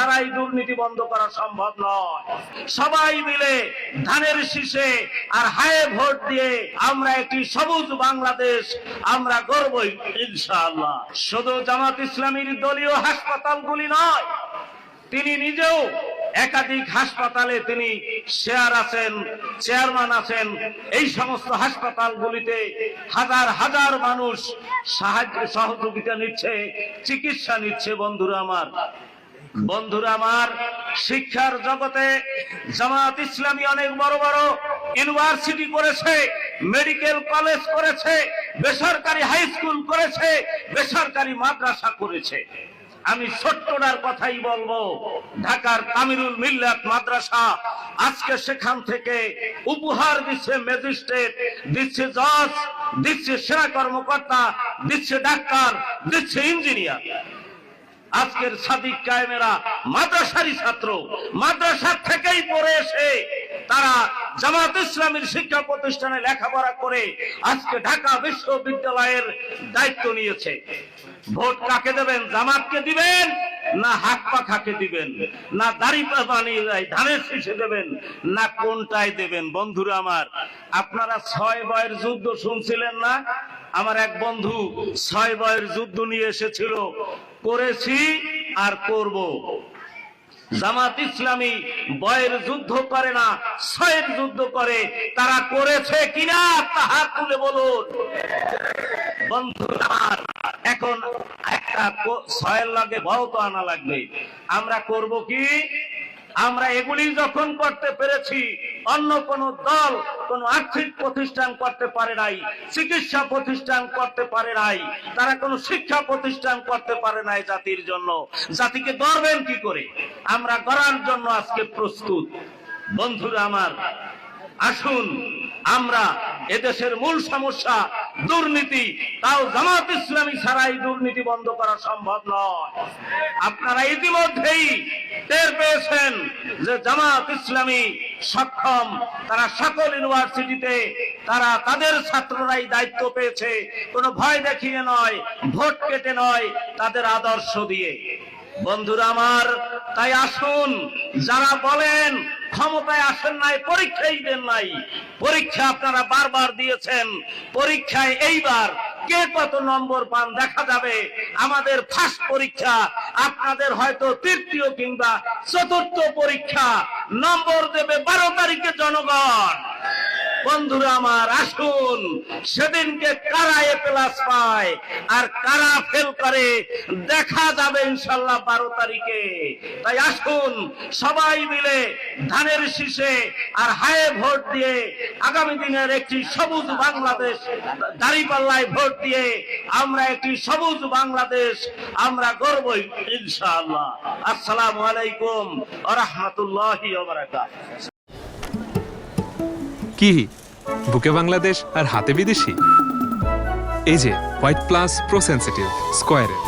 ছাড়াই দুর্নীতি বন্ধ করা সম্ভব নয়। সবাই মিলে ধানের শীষে আর হায়ে ভোট দিয়ে আমরা একটি সবুজ বাংলাদেশ আমরা গড়ব ইনশাআল্লাহ। শুধু জামাত ইসলামীর দলীয় হাসপাতালগুলি নয়, তিনি নিজেও একাধিক হাসপাতালে তিনি চেয়ারম্যান আছেন। এই সমস্ত হাসপাতালগুলিতে হাজার হাজার মানুষ সহযোগিতা নিচ্ছে, চিকিৎসা নিচ্ছে। বন্ধুরা আমার, শিক্ষার জগতে জামাত ইসলামী অনেক বড় বড় ইউনিভার্সিটি করেছে, মেডিকেল কলেজ করেছে, বেসরকারি হাই স্কুল করেছে, বেসরকারি মাদ্রাসা করেছে। আমি ছোট্টটার কথাই বলবো, ঢাকার কামিরুল মিল্লাত মাদ্রাসা আজকে সেখান থেকে উপহার দিচ্ছে ম্যাজিস্ট্রেট, দিচ্ছে জজ, দিচ্ছে সেনা কর্মকর্তা, দিচ্ছে ডাক্তার, দিচ্ছে ইঞ্জিনিয়ার। আজকের সাদিক কায়েমেরা মাদ্রাসারই ছাত্র, মাদ্রাসা থেকেই পড়ে এসে তারা জামাত ইসলামীর শিক্ষা প্রতিষ্ঠানে লেখাপড়া করে আজকে ঢাকা বিশ্ববিদ্যালয়ের দায়িত্ব নিয়েছে। ভোট কাকে দেবেন? জামাতকে দিবেন না হাত পাখাকে দিবেন, না দাড়ি বানিয়ে ধানের শীষে দেবেন, না কোনটায় দেবেন? বন্ধুরা আমার, আপনারা 6 বয়ের যুদ্ধ শুনছিলেন না? আমার এক বন্ধু 6 বয়ের যুদ্ধ নিয়ে এসেছিল, করেছি আর করব। জামাত ইসলামী বয়ের যুদ্ধ করে না, 6 যুদ্ধ করে। তারা করেছে কিনা হাত তুলে বলুন। বন্ধুরা, এখন একটা 6 লাগে বয় তো আনা লাগবে। আমরা করব কি? আমরা এগুলি যখন করতে পেরেছি, অন্য কোন দল কোন আর্থিক প্রতিষ্ঠান করতে পারে নাই, চিকিৎসা প্রতিষ্ঠান করতে পারে নাই, তারা কোন শিক্ষা প্রতিষ্ঠান করতে পারে নাই জাতির জন্য। জাতিকে গড়বেন কি করে? আমরা গড়ার জন্য আজকে প্রস্তুত। বন্ধুরা আমার, আসুন আমরা এদেশের মূল সমস্যা দুর্নীতি, তাও জামাত ইসলামী ছাড়াই দুর্নীতি বন্ধ করা সম্ভব নয়। আপনারা ইতিমধ্যেই টের পেয়েছেন যে জামাত ইসলামী সক্ষম, তারা সকল ইউনিভার্সিটিতে তারা তাদের ছাত্ররাই দায়িত্ব পেয়েছে, কোনো ভয় দেখিয়ে নয়, ভোট কেটে নয়, তাদের আদর্শ দিয়ে। বন্ধুরা আমার, তাই আসুন, যারা বলেন ক্ষমতায় আসেন নাই, পরীক্ষাই দেন নাই, পরীক্ষা আপনারা বারবার দিয়েছেন, পরীক্ষায় এইবার কে কত নম্বর পান দেখা যাবে। আমাদের ফার্স্ট পরীক্ষা, আপনাদের হয়তো তৃতীয় কিংবা চতুর্থ পরীক্ষা। নম্বর দেবে 12 তারিখে জনগণ। বন্ধুরা আমার, আসুন, সেদিনকে কারা এ প্লাস পায় আর কারা ফেল করে দেখা যাবে ইনশাল্লাহ 12 তারিখে। তাই আসুন, সবাই মিলে ধানের শীষে আর হায়ে ভোট দিয়ে আগামী দিনের একটি সবুজ বাংলাদেশ, দাঁড়িপাল্লায় ভোট দিয়ে আমরা একটি সবুজ বাংলাদেশ আমরা গড়ব ইনশাআল্লাহ। আসসালামু আলাইকুম ওয়া রাহমাতুল্লাহি ওয়া বারাকাতুহু। কি বুকে বাংলাদেশ আর হাতে বিদেশি? এই যে হোয়াইট প্লাস প্রো সেনসিটিভ স্কয়ারের